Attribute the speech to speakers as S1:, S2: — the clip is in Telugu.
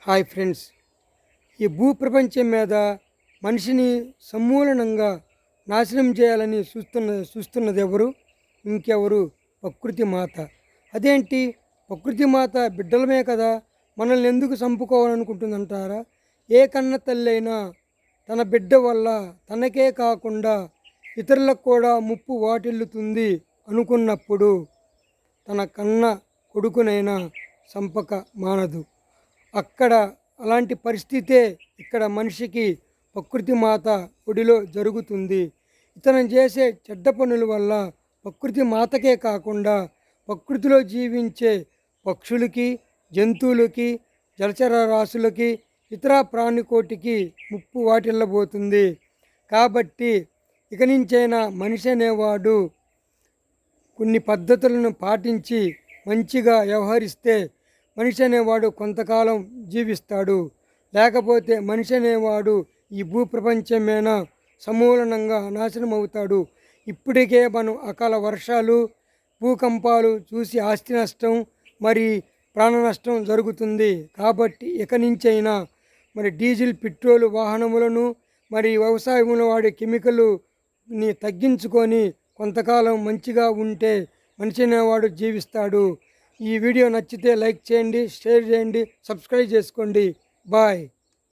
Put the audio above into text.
S1: హాయ్ ఫ్రెండ్స్, ఈ భూప్రపంచం మీద మనిషిని సమూలంగా నాశనం చేయాలని చూస్తున్నది ఎవరు? ఇంకెవరు? ప్రకృతి మాత. అదేంటి, ప్రకృతి మాత బిడ్డలమే కదా, మనల్ని ఎందుకు చంపుకోవాలనుకుంటుందంటారా? ఏ కన్న తల్లి అయినా తన బిడ్డ వల్ల తనకే కాకుండా ఇతరులకు కూడా ముప్పు వాటిల్లుతుంది అనుకున్నప్పుడు తన కన్న కొడుకునైనా చంపక మానదు. అక్కడ అలాంటి పరిస్థితే ఇక్కడ మనిషికి ప్రకృతి మాత ఒడిలో జరుగుతుంది. ఇతను చేసే చెడ్డ పనుల వల్ల ప్రకృతి మాతకే కాకుండా ప్రకృతిలో జీవించే పక్షులకి, జంతువులకి, జలచర రాశులకి, ఇతర ప్రాణికోటికి ముప్పు వాటిల్లబోతుంది. కాబట్టి ఇక నుంచైనా మనిషి అనేవాడు కొన్ని పద్ధతులను పాటించి మంచిగా వ్యవహరిస్తే మనిషి అనేవాడు కొంతకాలం జీవిస్తాడు. లేకపోతే మనిషి అనేవాడు ఈ భూప్రపంచమేనా సమూలంగా నాశనం అవుతాడు. ఇప్పటికే మనం అకాల వర్షాలు, భూకంపాలు చూసి ఆస్తి నష్టం, మరి ప్రాణ నష్టం జరుగుతుంది. కాబట్టి ఇక నుంచైనా మరి డీజిల్, పెట్రోల్ వాహనములను, మరి వ్యవసాయంలో వాడే కెమికల్ని తగ్గించుకొని కొంతకాలం మంచిగా ఉంటే మనిషి అనేవాడు జీవిస్తాడు. ఈ వీడియో నచ్చితే లైక్ చేయండి, షేర్ చేయండి, సబ్స్క్రైబ్ చేసుకోండి. బాయ్.